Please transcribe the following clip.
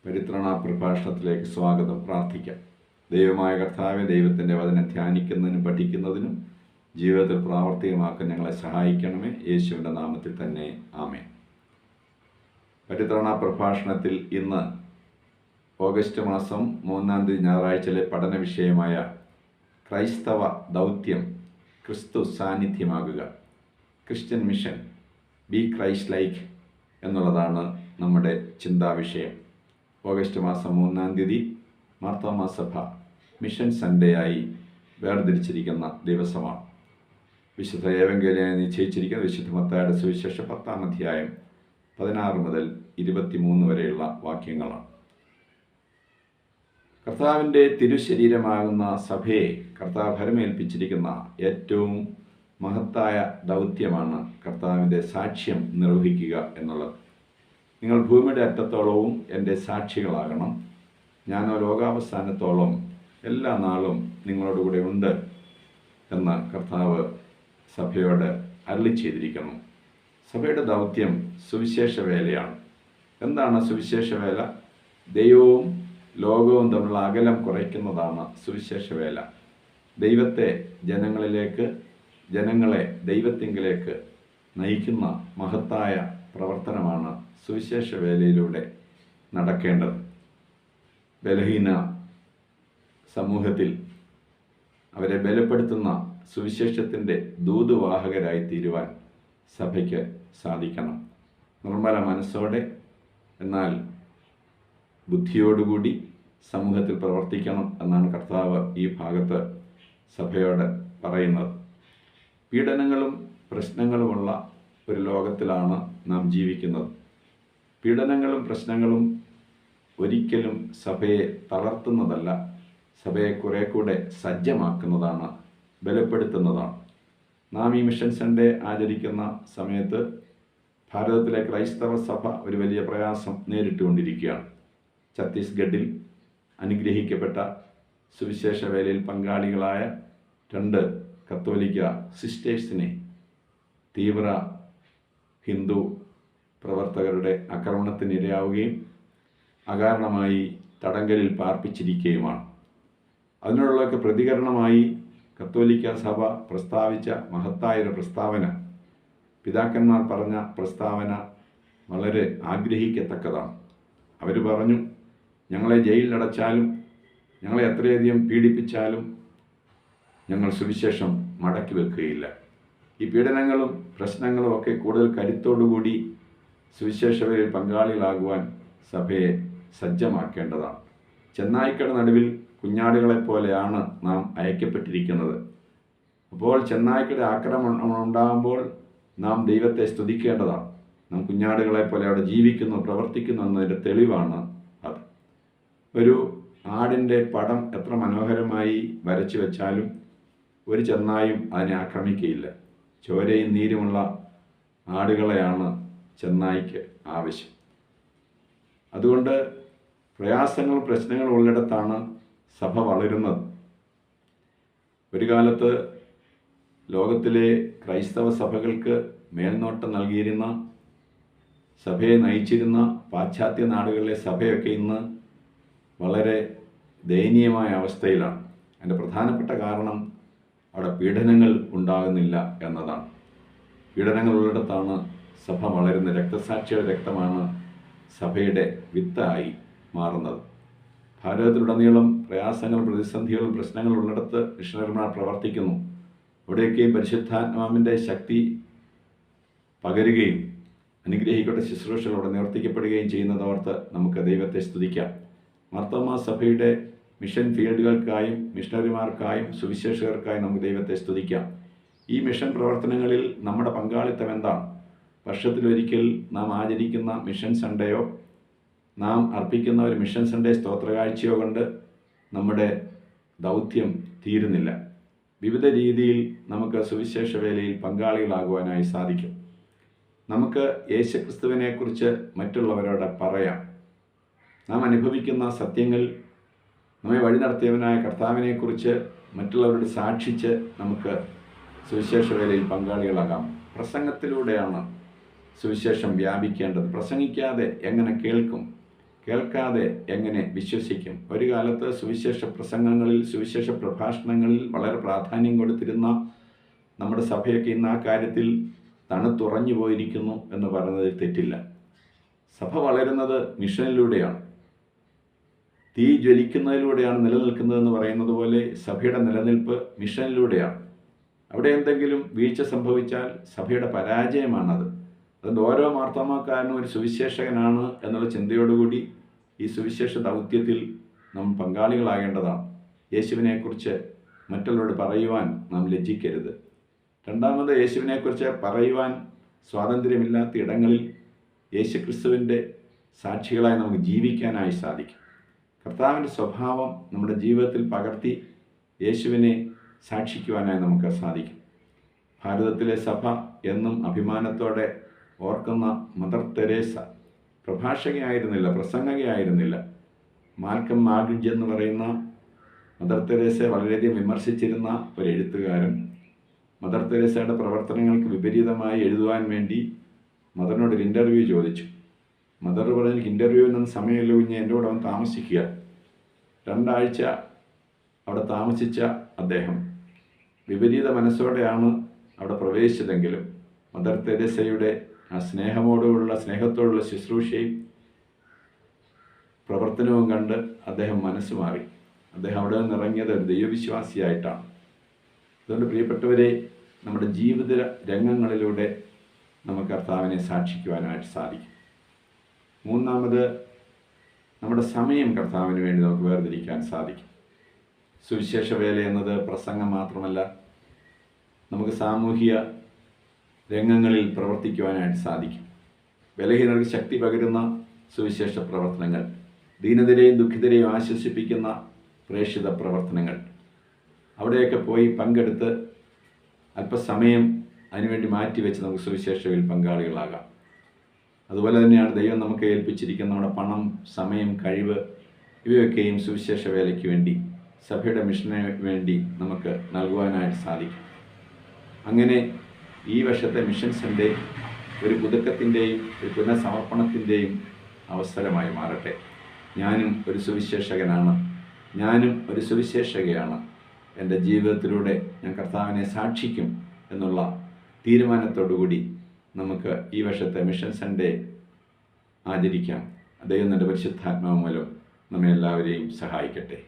പരിത്രണ പ്രഭാഷണത്തിലേക്ക് സ്വാഗതം. പ്രാർത്ഥിക്കാം. ദൈവമായ കർത്താവെ, ദൈവത്തിൻ്റെ വചനം ധ്യാനിക്കുന്നതിനും പഠിക്കുന്നതിനും ജീവിതത്തിൽ പ്രാവർത്തികമാക്കാൻ ഞങ്ങളെ സഹായിക്കണമേ. യേശുവിൻ്റെ നാമത്തിൽ തന്നെ ആമേൻ. പരിത്രണ പ്രഭാഷണത്തിൽ ഇന്ന് ഓഗസ്റ്റ് മാസം 3 ഞായറാഴ്ചയിലെ പഠന വിഷയമായ ക്രൈസ്തവ ദൗത്യം ക്രിസ്തു സാന്നിധ്യമാകുക, Christian mission, be Christ like എന്നുള്ളതാണ് നമ്മുടെ ചിന്താവിഷയം. ഓഗസ്റ്റ് മാസം 3 മാർത്തോമാ സഭ മിഷൻ സൺഡേ ആയി വേർതിരിച്ചിരിക്കുന്ന ദിവസമാണ്. വിശുദ്ധ ഏവങ്കേലിയായി നിശ്ചയിച്ചിരിക്കുന്ന വിശുദ്ധ മത്തായിയുടെ സുവിശേഷം 10-ാം അധ്യായം 16 മുതൽ 23 വരെയുള്ള വാക്യങ്ങളാണ്. കർത്താവിൻ്റെ തിരുശരീരമാകുന്ന സഭയെ കർത്താവ് ഭരമേൽപ്പിച്ചിരിക്കുന്ന ഏറ്റവും മഹത്തായ ദൗത്യമാണ് കർത്താവിൻ്റെ സാക്ഷ്യം നിർവഹിക്കുക എന്നുള്ളത്. നിങ്ങൾ ഭൂമിയുടെ അറ്റത്തോളവും എൻ്റെ സാക്ഷികളാകണം, ഞാനോ ലോകാവസാനത്തോളം എല്ലാ നാളും നിങ്ങളോടുകൂടെ ഉണ്ട് എന്ന് കർത്താവ് സഭയോട് അരുളി ചെയ്തിരിക്കുന്നു. സഭയുടെ ദൗത്യം സുവിശേഷ വേലയാണ്. എന്താണ് സുവിശേഷ വേല? ദൈവവും ലോകവും തമ്മിലുള്ള അകലം കുറയ്ക്കുന്നതാണ് സുവിശേഷ വേല. ദൈവത്തെ ജനങ്ങളെ ദൈവത്തിങ്കിലേക്ക് നയിക്കുന്ന മഹത്തായ പ്രവർത്തനമാണ് സുവിശേഷ വേലയിലൂടെ നടക്കേണ്ടത്. ബലഹീന സമൂഹത്തിൽ അവരെ ബലപ്പെടുത്തുന്ന സുവിശേഷത്തിൻ്റെ ദൂതുവാഹകരായി തീരുവാൻ സഭയ്ക്ക് സാധിക്കണം. നിർമ്മല മനസ്സോടെ എന്നാൽ ബുദ്ധിയോടുകൂടി സമൂഹത്തിൽ പ്രവർത്തിക്കണം എന്നാണ് കർത്താവ് ഈ ഭാഗത്ത് സഭയോട് പറയുന്നത്. പീഡനങ്ങളും പ്രശ്നങ്ങളുമുള്ള ഒരു ലോകത്തിലാണ് നാം ജീവിക്കുന്നത്. പീഡനങ്ങളും പ്രശ്നങ്ങളും ഒരിക്കലും സഭയെ തളർത്തുന്നതല്ല, സഭയെ കുറെ കൂടെ സജ്ജമാക്കുന്നതാണ്, ബലപ്പെടുത്തുന്നതാണ്. നാം ഈ മിഷൻ സൺഡേ ആചരിക്കുന്ന സമയത്ത് ഭാരതത്തിലെ ക്രൈസ്തവ സഭ ഒരു വലിയ പ്രയാസം നേരിട്ടുകൊണ്ടിരിക്കുകയാണ്. ഛത്തീസ്ഗഡിൽ അനുഗ്രഹിക്കപ്പെട്ട സുവിശേഷ വേലയിൽ പങ്കാളികളായ 2 കത്തോലിക്ക സിസ്റ്റേഴ്സിനെ തീവ്ര ഹിന്ദു പ്രവർത്തകരുടെ ആക്രമണത്തിനിരയാവുകയും അകാരണമായി തടങ്കലിൽ പാർപ്പിച്ചിരിക്കുകയുമാണ്. അതിനോടുള്ളൊക്കെ പ്രതികരണമായി കത്തോലിക്ക സഭ പ്രസ്താവിച്ച മഹത്തായൊരു പ്രസ്താവന, പിതാക്കന്മാർ പറഞ്ഞ പ്രസ്താവന വളരെ ആഗ്രഹിക്കത്തക്കതാണ്. അവർ പറഞ്ഞു, ഞങ്ങളെ ജയിലിലടച്ചാലും ഞങ്ങളെ എത്രയധികം പീഡിപ്പിച്ചാലും ഞങ്ങൾ സുവിശേഷം മടക്കി വെക്കുകയില്ല. ഈ പീഡനങ്ങളും പ്രശ്നങ്ങളും ഒക്കെ കൂടുതൽ കരുത്തോടുകൂടി സുവിശേഷവേലയിൽ പങ്കാളികളാകുവാൻ സഭയെ സജ്ജമാക്കേണ്ടതാണ്. ചെന്നായ്ക്കളുടെ നടുവിൽ കുഞ്ഞാടുകളെപ്പോലെയാണ് നാം അയക്കപ്പെട്ടിരിക്കുന്നത്. അപ്പോൾ ചെന്നായ്ക്കളുടെ ആക്രമണം ഉണ്ടാകുമ്പോൾ നാം ദൈവത്തെ സ്തുതിക്കേണ്ടതാണ്. നാം കുഞ്ഞാടുകളെപ്പോലെ അവിടെ ജീവിക്കുന്നു, പ്രവർത്തിക്കുന്നു എന്നതിൻ്റെ തെളിവാണ് അത്. ഒരു ആടിൻ്റെ പടം എത്ര മനോഹരമായി വരച്ചു വെച്ചാലും ഒരു ചെന്നായും അതിനെ ആക്രമിക്കുകയില്ല. ചോരയും നീരുമുള്ള ആടുകളെയാണ് ചെന്നായ്ക്ക് ആവശ്യം. അതുകൊണ്ട് പ്രയാസങ്ങളും പ്രശ്നങ്ങളും ഉള്ളിടത്താണ് സഭ വളരുന്നത്. ഒരു കാലത്ത് ലോകത്തിലെ ക്രൈസ്തവ സഭകൾക്ക് മേൽനോട്ടം നൽകിയിരുന്ന, സഭയെ നയിച്ചിരുന്ന പാശ്ചാത്യ നാടുകളിലെ സഭയൊക്കെ ഇന്ന് വളരെ ദയനീയമായ അവസ്ഥയിലാണ്. അതിൻ്റെ പ്രധാനപ്പെട്ട കാരണം അവിടെ പീഡനങ്ങൾ ഉണ്ടാകുന്നില്ല എന്നതാണ്. പീഡനങ്ങൾ ഉള്ളിടത്താണ് സഭ വളരുന്നത്. രക്തസാക്ഷിയുടെ രക്തമാണ് സഭയുടെ വിത്തായി മാറുന്നത്. ഭാരതത്തിലുടനീളം പ്രയാസങ്ങളും പ്രതിസന്ധികളും പ്രശ്നങ്ങളും ഉള്ളിടത്ത് മിഷണറിമാർ പ്രവർത്തിക്കുന്നു. അവിടെയൊക്കെ പരിശുദ്ധാത്മാവിൻ്റെ ശക്തി പകരുകയും അനുഗ്രഹിക്കപ്പെട്ട ശുശ്രൂഷകളോടെ നിവർത്തിക്കപ്പെടുകയും ചെയ്യുന്നതോർത്ത് നമുക്ക് ദൈവത്തെ സ്തുതിക്കാം. മാർത്തോമാ സഭയുടെ മിഷൻ ഫീൽഡുകൾക്കായും മിഷണറിമാർക്കായും സുവിശേഷകർക്കായും നമുക്ക് ദൈവത്തെ സ്തുതിക്കാം. ഈ മിഷൻ പ്രവർത്തനങ്ങളിൽ നമ്മുടെ പങ്കാളിത്തം എന്താണ്? വർഷത്തിലൊരിക്കൽ നാം ആചരിക്കുന്ന മിഷൻ സൺഡേയോ നാം അർപ്പിക്കുന്ന ഒരു മിഷൻ സൺഡേ സ്തോത്രകാഴ്ചയോ കൊണ്ട് നമ്മുടെ ദൗത്യം തീരുന്നില്ല. വിവിധ രീതിയിൽ നമുക്ക് സുവിശേഷ വേലയിൽ പങ്കാളികളാകുവാനായി സാധിക്കും. നമുക്ക് യേശുക്രിസ്തുവിനെക്കുറിച്ച് മറ്റുള്ളവരോട് പറയാം. നാം അനുഭവിക്കുന്ന സത്യങ്ങൾ, നമ്മെ വഴി നടത്തിയവനായ കർത്താവിനെക്കുറിച്ച് മറ്റുള്ളവരോട് സാക്ഷിച്ച് നമുക്ക് സുവിശേഷ വേലയിൽ പങ്കാളികളാകാം. പ്രസംഗത്തിലൂടെയാണ് സുവിശേഷം വ്യാപിക്കേണ്ടത്. പ്രസംഗിക്കാതെ എങ്ങനെ കേൾക്കും? കേൾക്കാതെ എങ്ങനെ വിശ്വസിക്കും? ഒരു കാലത്ത് സുവിശേഷ പ്രസംഗങ്ങളിൽ, സുവിശേഷ പ്രഭാഷണങ്ങളിൽ വളരെ പ്രാധാന്യം കൊടുത്തിരുന്ന നമ്മുടെ സഭയൊക്കെ ഇന്ന് ആ കാര്യത്തിൽ തണുത്തുറഞ്ഞു പോയിരിക്കുന്നു എന്ന് പറയുന്നതിൽ തെറ്റില്ല. സഭ വളരുന്നത് മിഷനിലൂടെയാണ്, തീ ജ്വലിക്കുന്നതിലൂടെയാണ് നിലനിൽക്കുന്നതെന്ന് പറയുന്നത് പോലെ സഭയുടെ നിലനിൽപ്പ് മിഷനിലൂടെയാണ്. അവിടെ എന്തെങ്കിലും വീഴ്ച സംഭവിച്ചാൽ സഭയുടെ പരാജയമാണത്. അതുകൊണ്ട് ഓരോ മാർത്തോമാക്കാരനും ഒരു സുവിശേഷകനാണ് എന്നുള്ള ചിന്തയോടുകൂടി ഈ സുവിശേഷ ദൗത്യത്തിൽ നാം പങ്കാളികളാകേണ്ടതാണ്. യേശുവിനെക്കുറിച്ച് മറ്റുള്ളവരോട് പറയുവാൻ നാം ലജ്ജിക്കരുത്. രണ്ടാമത്, യേശുവിനെക്കുറിച്ച് പറയുവാൻ സ്വാതന്ത്ര്യമില്ലാത്ത ഇടങ്ങളിൽ യേശുക്രിസ്തുവിൻ്റെ സാക്ഷികളായി നമുക്ക് ജീവിക്കാനായി സാധിക്കും. കർത്താവിൻ്റെ സ്വഭാവം നമ്മുടെ ജീവിതത്തിൽ പകർത്തി യേശുവിനെ സാക്ഷിക്കുവാനായി നമുക്ക് സാധിക്കും. ഭാരതത്തിലെ സഭ എന്നും അഭിമാനത്തോടെ ഓർക്കുന്ന മദർ തെരേസ പ്രഭാഷകയായിരുന്നില്ല, പ്രസംഗകയായിരുന്നില്ല. മാൽക്കം മാഗ്രിഡ്ജ് എന്ന് പറയുന്ന മദർ തെരേസയെ വളരെയധികം വിമർശിച്ചിരുന്ന ഒരു എഴുത്തുകാരൻ മദർ തെരേസയുടെ പ്രവർത്തനങ്ങൾക്ക് വിപരീതമായി എഴുതുവാൻ വേണ്ടി മദറിനോടൊരു ഇൻ്റർവ്യൂ ചോദിച്ചു. മദർ പറഞ്ഞ ഇൻ്റർവ്യൂവിനൊന്നും സമയമില്ല കുഞ്ഞ്, എൻ്റെ കൂടെ വന്ന് താമസിക്കുക. 2 ആഴ്ച അവിടെ താമസിച്ച അദ്ദേഹം വിപരീത മനസ്സോടെയാണ് അവിടെ പ്രവേശിച്ചതെങ്കിലും മദർ തെരേസയുടെ ആ സ്നേഹത്തോടുള്ള ശുശ്രൂഷയും പ്രവർത്തനവും കണ്ട് അദ്ദേഹം മനസ്സ് മാറി. അദ്ദേഹം അവിടെ നിന്നിറങ്ങിയത് ഒരു ദൈവവിശ്വാസിയായിട്ടാണ്. അതുകൊണ്ട് പ്രിയപ്പെട്ടവരെ, നമ്മുടെ ജീവിത രംഗങ്ങളിലൂടെ നമുക്ക് കർത്താവിനെ സാക്ഷിക്കുവാനായിട്ട് സാധിക്കും. മൂന്നാമത്, നമ്മുടെ സമയം കർത്താവിന് വേണ്ടി നമുക്ക് വേർതിരിക്കാൻ സാധിക്കും. സുവിശേഷ വേല എന്നത് പ്രസംഗം മാത്രമല്ല, നമുക്ക് സാമൂഹിക രംഗങ്ങളിൽ പ്രവർത്തിക്കുവാനായിട്ട് സാധിക്കും. ബലഹീനർക്ക് ശക്തി പകരുന്ന സുവിശേഷ പ്രവർത്തനങ്ങൾ, ദീനതരെയും ദുഃഖിതരെയും ആശ്വസിപ്പിക്കുന്ന പ്രേക്ഷിത പ്രവർത്തനങ്ങൾ, അവിടെയൊക്കെ പോയി പങ്കെടുത്ത് അല്പസമയം അതിനുവേണ്ടി മാറ്റിവെച്ച് നമുക്ക് സുവിശേഷയിൽ പങ്കാളികളാകാം. അതുപോലെ തന്നെയാണ് ദൈവം നമുക്ക് ഏൽപ്പിച്ചിരിക്കുന്ന നമ്മുടെ പണം, സമയം, കഴിവ് ഇവയൊക്കെയും സുവിശേഷ വേലയ്ക്ക് വേണ്ടി, സഭയുടെ മിഷന് വേണ്ടി നമുക്ക് നൽകുവാനായിട്ട് സാധിക്കും. അങ്ങനെ ഈ വർഷത്തെ മിഷൻ സൺഡേ ഒരു പുതുക്കത്തിൻ്റെയും ഒരു പുനഃസമർപ്പണത്തിൻ്റെയും അവസരമായി മാറട്ടെ. ഞാനും ഒരു സുവിശേഷകനാണ്, ഞാനും ഒരു സുവിശേഷകയാണ്. എൻ്റെ ജീവിതത്തിലൂടെ ഞാൻ കർത്താവിനെ സാക്ഷിക്കും എന്നുള്ള തീരുമാനത്തോടുകൂടി നമുക്ക് ഈ വർഷത്തെ മിഷൻ സൺഡേ ആചരിക്കാം. ദൈവം എൻ്റെ പരിശുദ്ധാത്മാവ് മൂലം നമ്മെ എല്ലാവരെയും സഹായിക്കട്ടെ.